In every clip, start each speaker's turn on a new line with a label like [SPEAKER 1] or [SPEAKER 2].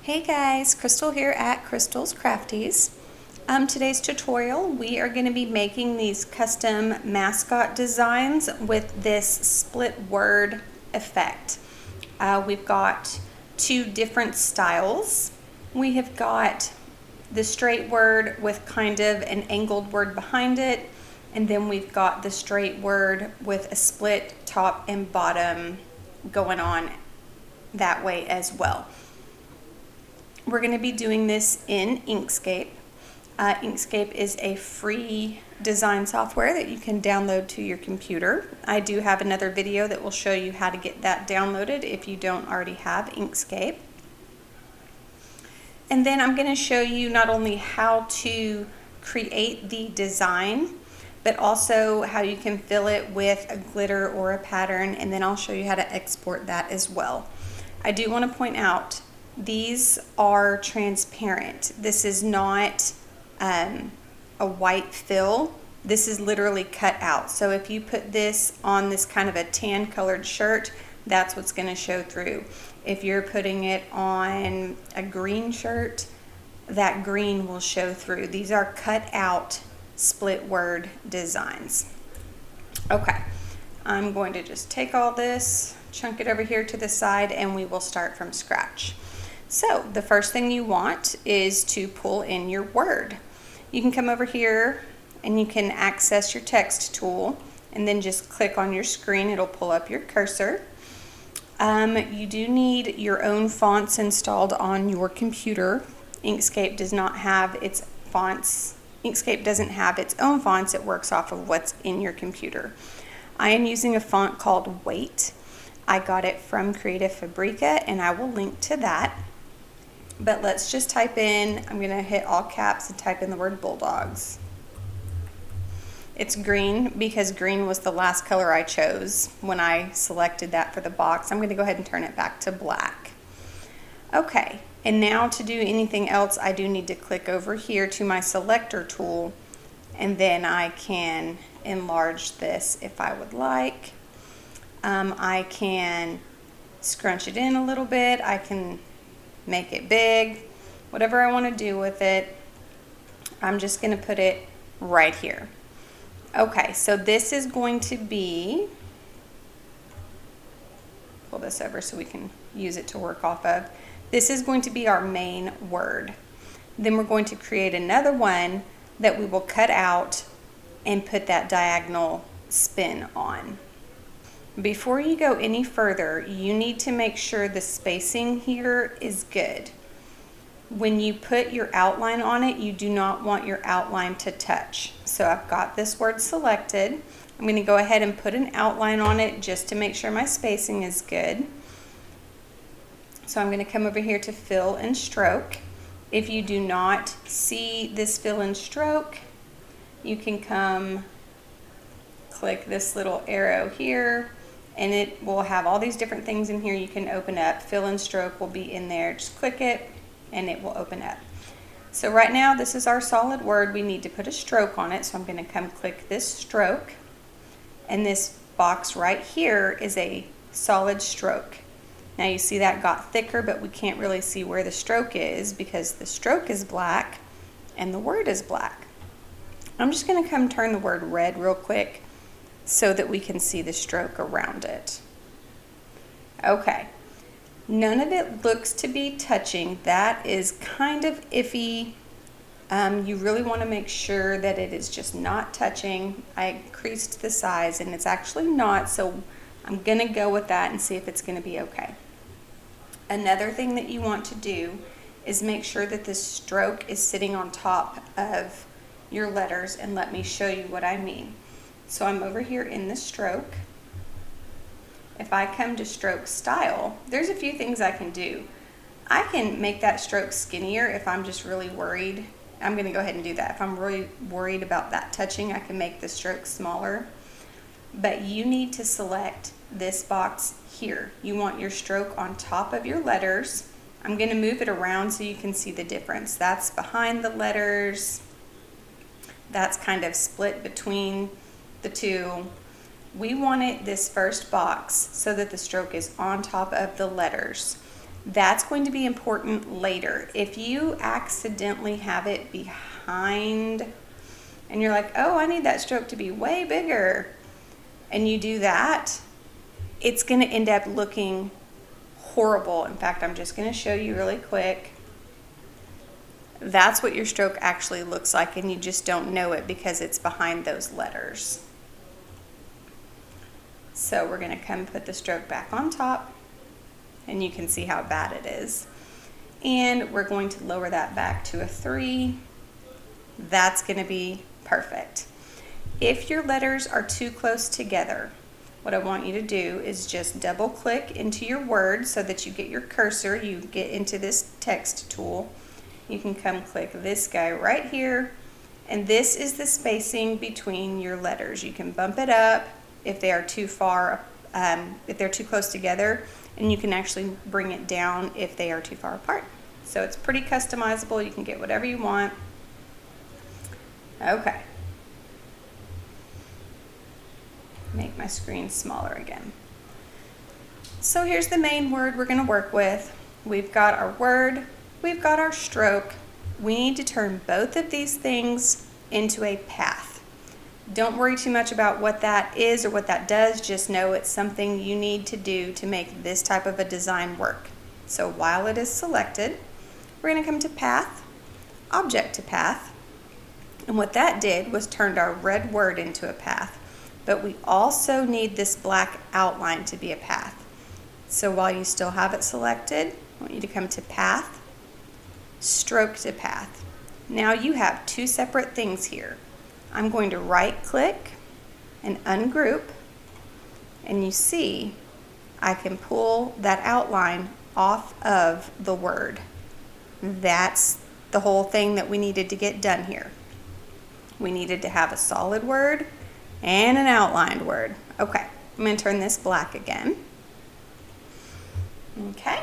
[SPEAKER 1] Hey guys, Crystal here at Crystal's Crafties. Today's tutorial, we are going to be making these custom mascot designs with this split word effect. We've got two different styles. We have got the straight word with kind of an angled word behind it, and then we've got the straight word with a split top and bottom going on that way as well. We're going to be doing this in Inkscape. Inkscape is a free design software that you can download to your computer. I do have another video that will show you how to get that downloaded if you don't already have Inkscape. And then I'm going to show you not only how to create the design, but also how you can fill it with a glitter or a pattern, and then I'll show you how to export that as well. I do want to point out these are transparent. This is not a white fill. This is literally cut out. So if you put this on this kind of a tan colored shirt, that's what's going to show through. If you're putting it on a green shirt, that green will show through. These are cut out split word designs. Okay, I'm going to just take all this, chunk it over here to the side, and we will start from scratch. So the first thing you want is to pull in your word. You can come over here and you can access your text tool and then just click on your screen. It'll pull up your cursor. You do need your own fonts installed on your computer. Inkscape does not have its fonts. Inkscape doesn't have its own fonts. It works off of what's in your computer. I am using a font called Weight. I got it from Creative Fabrica and I will link to that. But let's just type in, I'm going to hit all caps and type in the word bulldogs. It's green because green was the last color I chose when I selected that for the box. I'm going to go ahead and turn it back to black. Okay, and now to do anything else, I do need to click over here to my selector tool, and then I can enlarge this if I would like. I can scrunch it in a little bit. I can make it big, whatever I want to do with it. I'm just going to put it right here. Okay, so this is going to be, pull this over so we can use it to work off of. This is going to be our main word. Then we're going to create another one that we will cut out and put that diagonal spin on. Before you go any further, you need to make sure the spacing here is good. When you put your outline on it, you do not want your outline to touch. So I've got this word selected. I'm going to go ahead and put an outline on it just to make sure my spacing is good. So I'm going to come over here to fill and stroke. If you do not see this fill and stroke, you can come click this little arrow here, and it will have all these different things in here you can open up. Fill and stroke will be in there. Just click it and it will open up. So right now this is our solid word. We need to put a stroke on it. So I'm going to come click this stroke, and this box right here is a solid stroke. Now you see that got thicker, but we can't really see where the stroke is because the stroke is black and the word is black. I'm just going to come turn the word red real quick so that we can see the stroke around it. Okay, none of it looks to be touching. That is kind of iffy. You really want to make sure that it is just not touching. I increased the size and it's actually not, so I'm going to go with that and see if it's going to be okay. Another thing that you want to do is make sure that this stroke is sitting on top of your letters, and let me show you what I mean. So I'm over here in the stroke. If I come to stroke style, there's a few things I can do. I can make that stroke skinnier if I'm just really worried. I'm going to go ahead and do that. If I'm really worried about that touching, I can make the stroke smaller. But you need to select this box here. You want your stroke on top of your letters. I'm going to move it around so you can see the difference. That's behind the letters. That's kind of split between the two. We want it this first box so that the stroke is on top of the letters. That's going to be important later. If you accidentally have it behind and you're like, oh, I need that stroke to be way bigger, and you do that, it's going to end up looking horrible. In fact, I'm just going to show you really quick. That's what your stroke actually looks like, and you just don't know it because it's behind those letters. So we're going to come put the stroke back on top, and you can see how bad it is. And we're going to lower that back to a 3. That's going to be perfect. If your letters are too close together, what I want you to do is just double click into your word so that you get your cursor, you get into this text tool. You can come click this guy right here, and this is the spacing between your letters. You can bump it up if they are too far, if they're too close together, and you can actually bring it down if they are too far apart. So it's pretty customizable. You can get whatever you want. Okay. Make my screen smaller again. So here's the main word we're going to work with. We've got our word, we've got our stroke. We need to turn both of these things into a path. Don't worry too much about what that is or what that does. Just know it's something you need to do to make this type of a design work. So while it is selected, we're going to come to path, object to path. And what that did was turned our red word into a path. But we also need this black outline to be a path. So while you still have it selected, I want you to come to path, stroke to path. Now you have two separate things here. I'm going to right click and ungroup, and you see I can pull that outline off of the word. That's the whole thing that we needed to get done here. We needed to have a solid word and an outlined word. Okay, I'm going to turn this black again. Okay.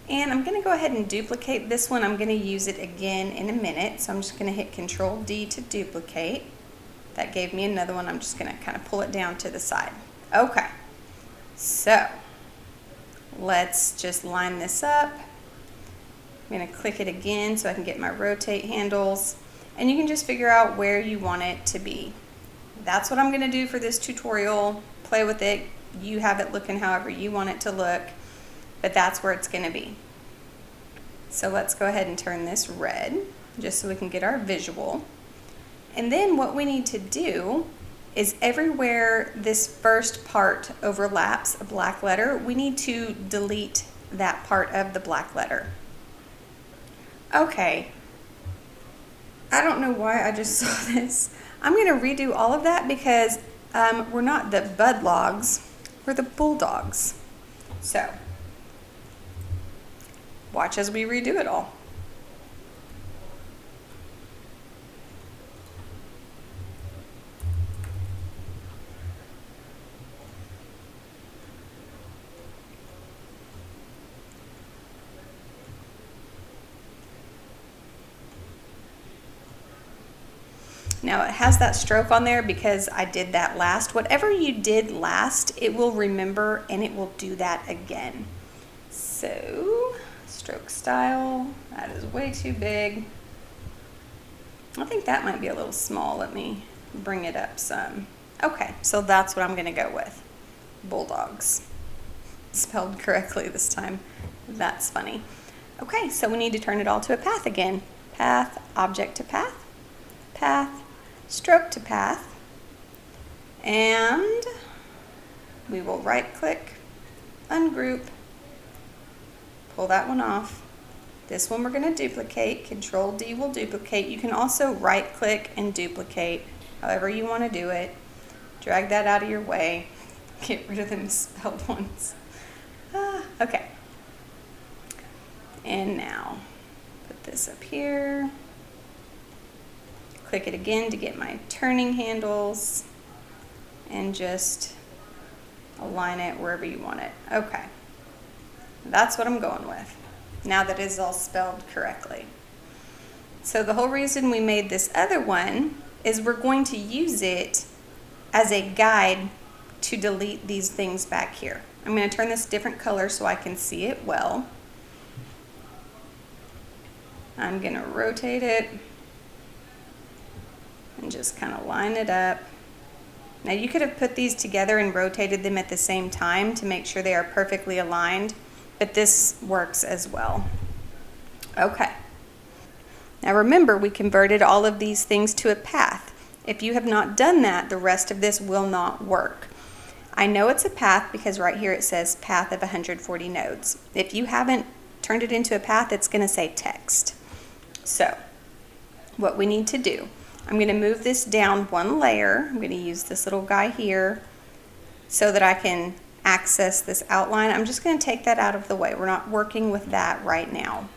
[SPEAKER 1] And I'm going to go ahead and duplicate this one. I'm going to use it again in a minute. So I'm just going to hit Control D to duplicate. That gave me another one. I'm just going to kind of pull it down to the side. Okay. So let's just line this up. I'm going to click it again so I can get my rotate handles. And you can just figure out where you want it to be. That's what I'm going to do for this tutorial. Play with it. You have it looking however you want it to look. But that's where it's going to be. So let's go ahead and turn this red just so we can get our visual. And then what we need to do is everywhere this first part overlaps a black letter, we need to delete that part of the black letter. Okay, I don't know why I just saw this. I'm going to redo all of that because we're not the budlogs, we're the bulldogs. So watch as we redo it all. Now it has that stroke on there because I did that last. Whatever you did last, it will remember and it will do that again. So, stroke style, that is way too big. I think that might be a little small. Let me bring it up some. Okay, so that's what I'm going to go with. Bulldogs. Spelled correctly this time. That's funny. Okay, so we need to turn it all to a path again. Path, object to path, path, stroke to path, and we will right click, ungroup, pull that one off. This one we're going to duplicate. Control D will duplicate. You can also right click and duplicate however you want to do it. Drag that out of your way. Get rid of the misspelled ones. Okay. And now put this up here. Click it again to get my turning handles and just align it wherever you want it. Okay, that's what I'm going with now that it is all spelled correctly. So the whole reason we made this other one is we're going to use it as a guide to delete these things back here. I'm going to turn this different color so I can see it well. I'm going to rotate it and just kind of line it up. Now you could have put these together and rotated them at the same time to make sure they are perfectly aligned, but this works as well. Okay. Now remember, we converted all of these things to a path. If you have not done that, the rest of this will not work. I know it's a path because right here it says path of 140 nodes. If you haven't turned it into a path, it's going to say text. So what we need to do, I'm going to move this down one layer. I'm going to use this little guy here so that I can access this outline. I'm just going to take that out of the way. We're not working with that right now.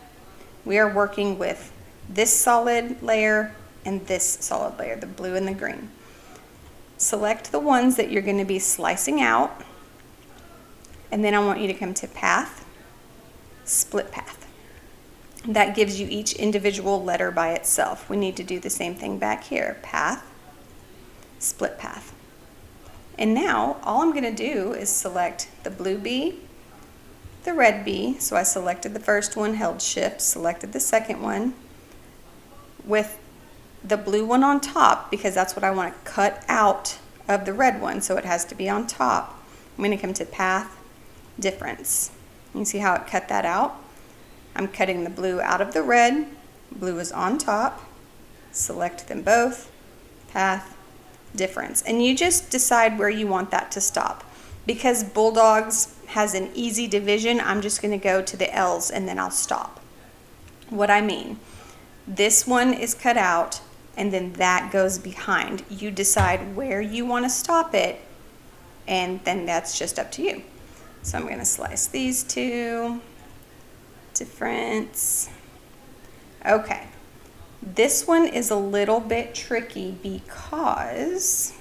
[SPEAKER 1] We are working with this solid layer and this solid layer, the blue and the green. Select the ones that you're going to be slicing out, and then I want you to come to path, split path. That gives you each individual letter by itself. We need to do the same thing back here, path, split path. And now all I'm going to do is select the blue B, the red B. So I selected the first one, held shift, selected the second one with the blue one on top because that's what I want to cut out of the red one, so it has to be on top. I'm going to come to path, difference. You can see how it cut that out. I'm cutting the blue out of the red. Blue is on top. Select them both, path, difference. And you just decide where you want that to stop. Because Bulldogs has an easy division, I'm just going to go to the L's and then I'll stop. What I mean, this one is cut out and then that goes behind. You decide where you want to stop it, and then that's just up to you. So I'm going to slice these two, difference. Okay, this one is a little bit tricky because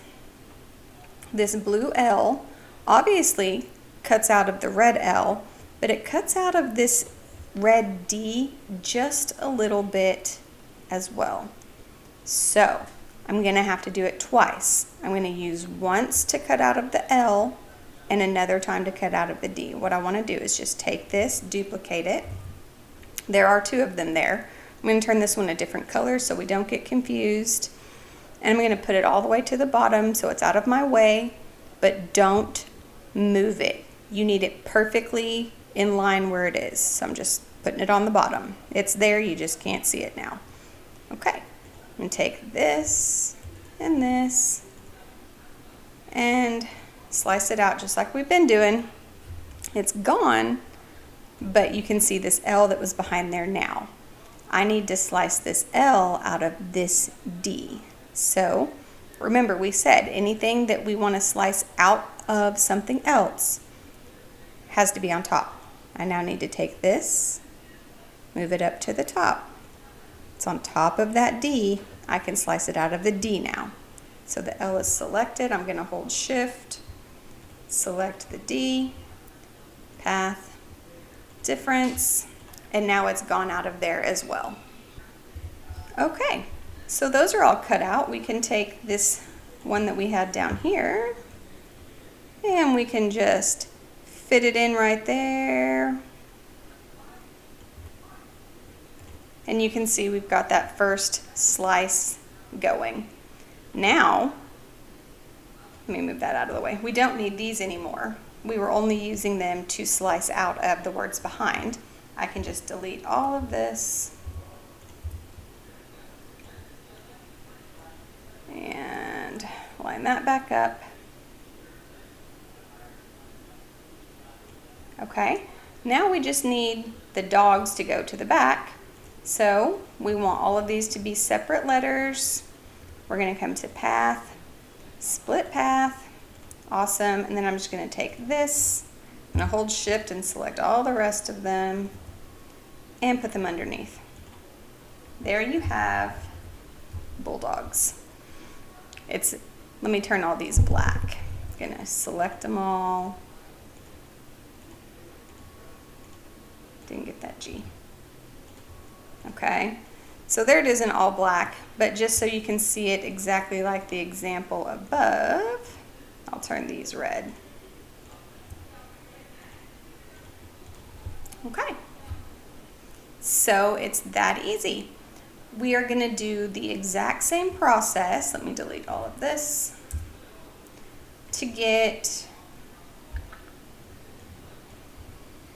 [SPEAKER 1] this blue L obviously cuts out of the red L, but it cuts out of this red D just a little bit as well. So I'm going to have to do it twice. I'm going to use once to cut out of the L and another time to cut out of the D. What I want to do is just take this, duplicate it. There are two of them there. I'm going to turn this one a different color so we don't get confused. And I'm going to put it all the way to the bottom so it's out of my way, but don't move it. You need it perfectly in line where it is. So I'm just putting it on the bottom. It's there, you just can't see it now. Okay. And take this and slice it out just like we've been doing. It's gone, but you can see this L that was behind there now. I need to slice this L out of this D. So remember, we said anything that we want to slice out of something else has to be on top. I now need to take this, move it up to the top. It's on top of that D. I can slice it out of the D now. So the L is selected. I'm going to hold shift, select the D, path, difference, and now it's gone out of there as well. Okay, so those are all cut out. We can take this one that we had down here and we can just fit it in right there. And you can see we've got that first slice going. Now, let me move that out of the way. We don't need these anymore. We were only using them to slice out of the words behind. I can just delete all of this. And line that back up. Okay, now we just need the dogs to go to the back. So we want all of these to be separate letters. We're going to come to path, split path, awesome, and then I'm just going to take this, I'm going to hold shift and select all the rest of them and put them underneath. There you have Bulldogs. Let me turn all these black. I'm going to select them all. Didn't get that G. Okay, so there it is in all black, but just so you can see it exactly like the example above, I'll turn these red. Okay, so it's that easy. We are going to do the exact same process. Let me delete all of this to get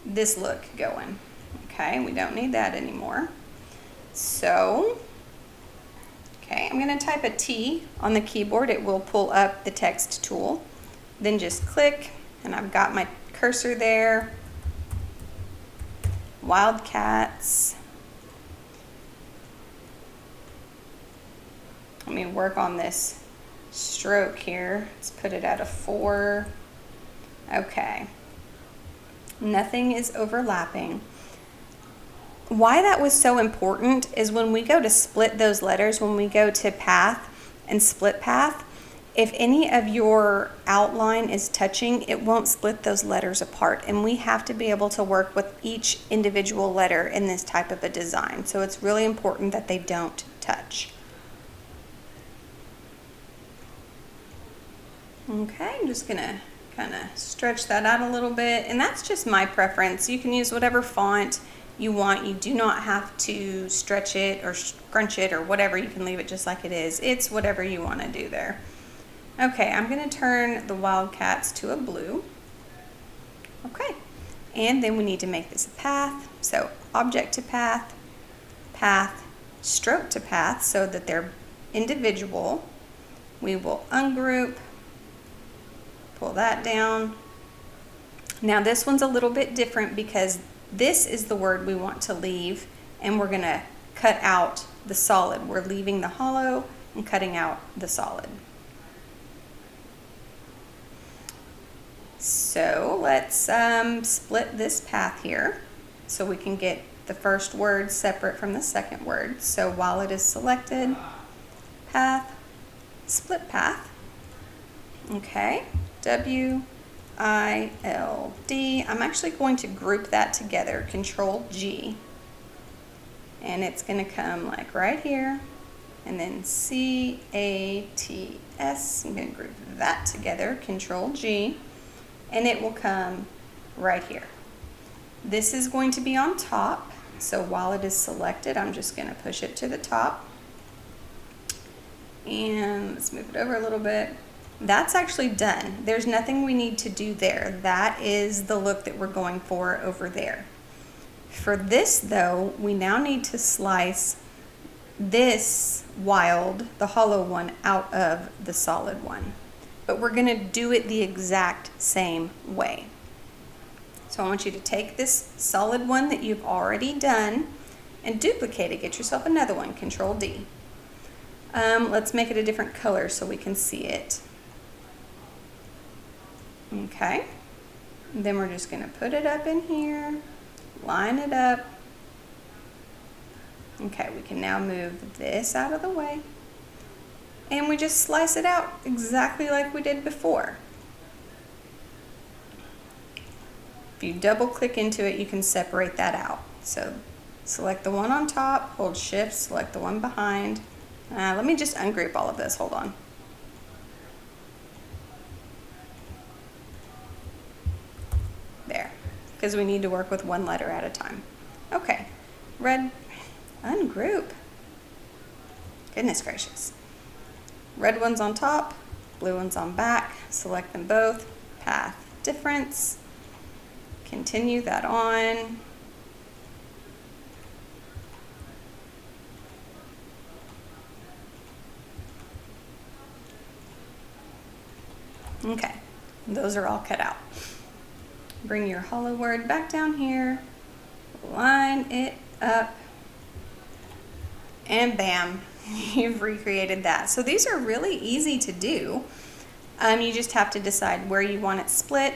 [SPEAKER 1] this look going. Okay, we don't need that anymore. So, okay, I'm going to type a T on the keyboard. It will pull up the text tool. Then just click, and I've got my cursor there. Wildcats. Let me work on this stroke here. Let's put it at a 4. Okay. Nothing is overlapping. Why that was so important is when we go to split those letters, when we go to path and split path, if any of your outline is touching, it won't split those letters apart. And we have to be able to work with each individual letter in this type of a design. So it's really important that they don't touch. Okay, I'm just gonna kind of stretch that out a little bit, and that's just my preference. You can use whatever font you want. You do not have to stretch it or scrunch it or whatever. You can leave it just like it is. It's whatever you want to do there. Okay, I'm going to turn the Wildcats to a blue. Okay, and then we need to make this a path. So object to path, path, stroke to path, so that they're individual. We will ungroup, pull that down. Now this one's a little bit different because this is the word we want to leave, and we're going to cut out the solid. We're leaving the hollow and cutting out the solid. So let's split this path here so we can get the first word separate from the second word. So while it is selected, path, split path. Okay, W-I-L-D. I'm actually going to group that together, Control G. And it's going to come like right here. And then C-A-T-S. I'm going to group that together, Control G. And it will come right here. This is going to be on top. So while it is selected, I'm just going to push it to the top. And let's move it over a little bit. That's actually done. There's nothing we need to do there. That is the look that we're going for over there. For this though, we now need to slice this wild, the hollow one, out of the solid one. But we're going to do it the exact same way. So I want you to take this solid one that you've already done and duplicate it. Get yourself another one, Control D. Let's make it a different color so we can see it. Okay. And then we're just going to put it up in here, line it up. Okay, we can now move this out of the way. And we just slice it out exactly like we did before. If you double click into it, you can separate that out. So select the one on top, hold Shift, select the one behind. Let me just ungroup all of this, hold on. There, because we need to work with one letter at a time. Okay, red, ungroup. Goodness gracious. Red one's on top, blue one's on back. Select them both, path difference. Continue that on. Okay, those are all cut out. Bring your hollow word back down here, line it up, and bam. You've recreated that. So these are really easy to do. You just have to decide where you want it split,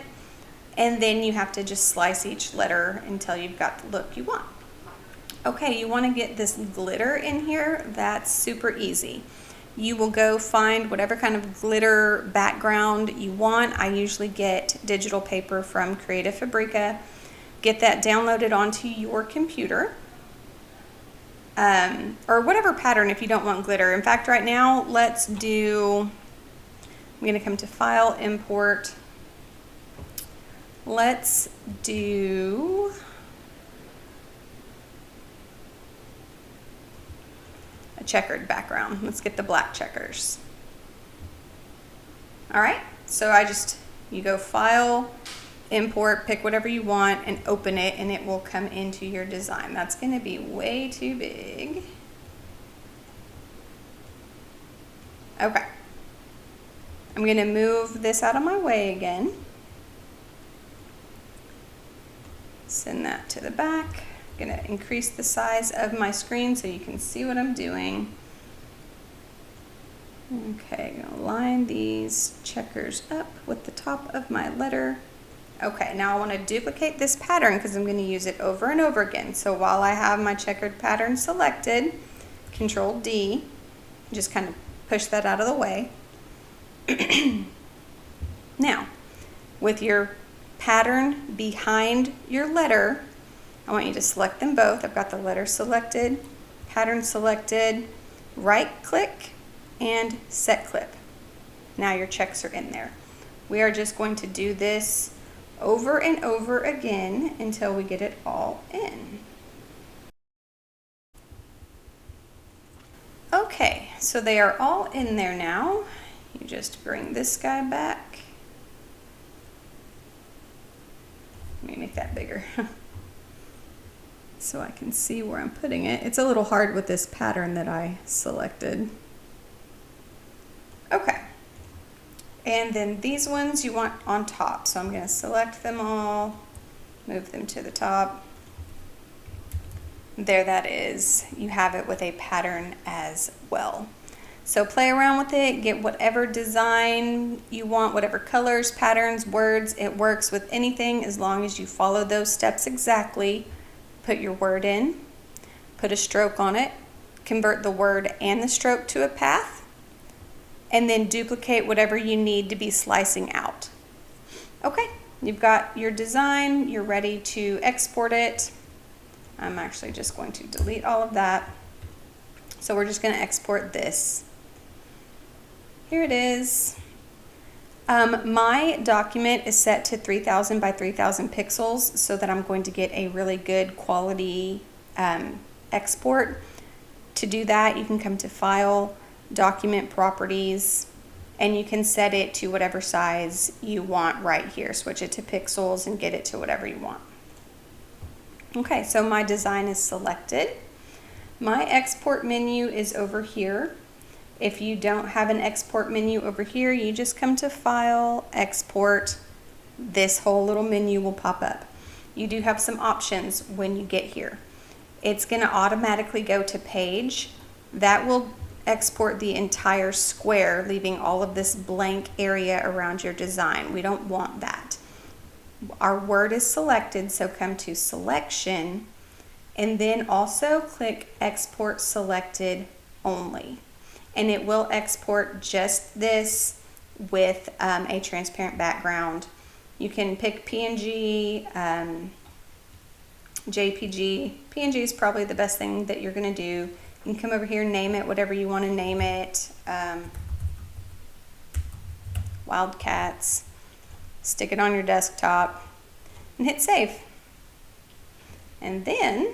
[SPEAKER 1] and then you have to just slice each letter until you've got the look you want. Okay, you want to get this glitter in here. That's super easy. You will go find whatever kind of glitter background you want. I usually get digital paper from Creative Fabrica. Get that downloaded onto your computer. Or whatever pattern if you don't want glitter. In fact, right now, let's do, I'm going to come to File, Import. Let's do a checkered background. Let's get the black checkers. All right, so you go File, Import, pick whatever you want, and open it, and it will come into your design. That's gonna be way too big. Okay. I'm gonna move this out of my way again. Send that to the back. I'm gonna increase the size of my screen so you can see what I'm doing. Okay, I'm gonna line these checkers up with the top of my letter. Okay, now I want to duplicate this pattern because I'm going to use it over and over again. So while I have my checkered pattern selected, Control D, just kind of push that out of the way. Now, with your pattern behind your letter, I want you to select them both. I've got the letter selected, pattern selected, right click, and set clip. Now your checks are in there. We are just going to do this over and over again until we get it all in. Okay, so they are all in there now. You just bring this guy back. Let me make that bigger so I can see where I'm putting it. It's a little hard with this pattern that I selected. Okay, and then these ones you want on top. So I'm going to select them all, move them to the top. There that is. You have it with a pattern as well. So play around with it, get whatever design you want, whatever colors, patterns, words. It works with anything as long as you follow those steps exactly. Put your word in, put a stroke on it, convert the word and the stroke to a path, and then duplicate whatever you need to be slicing out. Okay, you've got your design, you're ready to export it. I'm actually just going to delete all of that. So we're just going to export this. Here it is. My document is set to 3000 by 3000 pixels so that I'm going to get a really good quality export. To do that, you can come to File, Document Properties, and you can set it to whatever size you want right here. Switch it to pixels and get it to whatever you want. Okay, so my design is selected. My export menu is over here. If you don't have an export menu over here, you just come to File, Export. This whole little menu will pop up. You do have some options when you get here. It's going to automatically go to Page. That will export the entire square, leaving all of this blank area around your design. We don't want that. Our word is selected, so come to Selection, and then also click Export Selected Only. And it will export just this with a transparent background. You can pick PNG, JPG. PNG is probably the best thing that you're going to do. You can come over here, name it whatever you want to name it. Wildcats. Stick it on your desktop and hit save. And then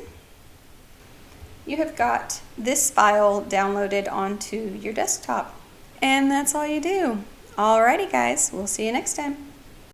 [SPEAKER 1] you have got this file downloaded onto your desktop. And that's all you do. Alrighty guys, we'll see you next time.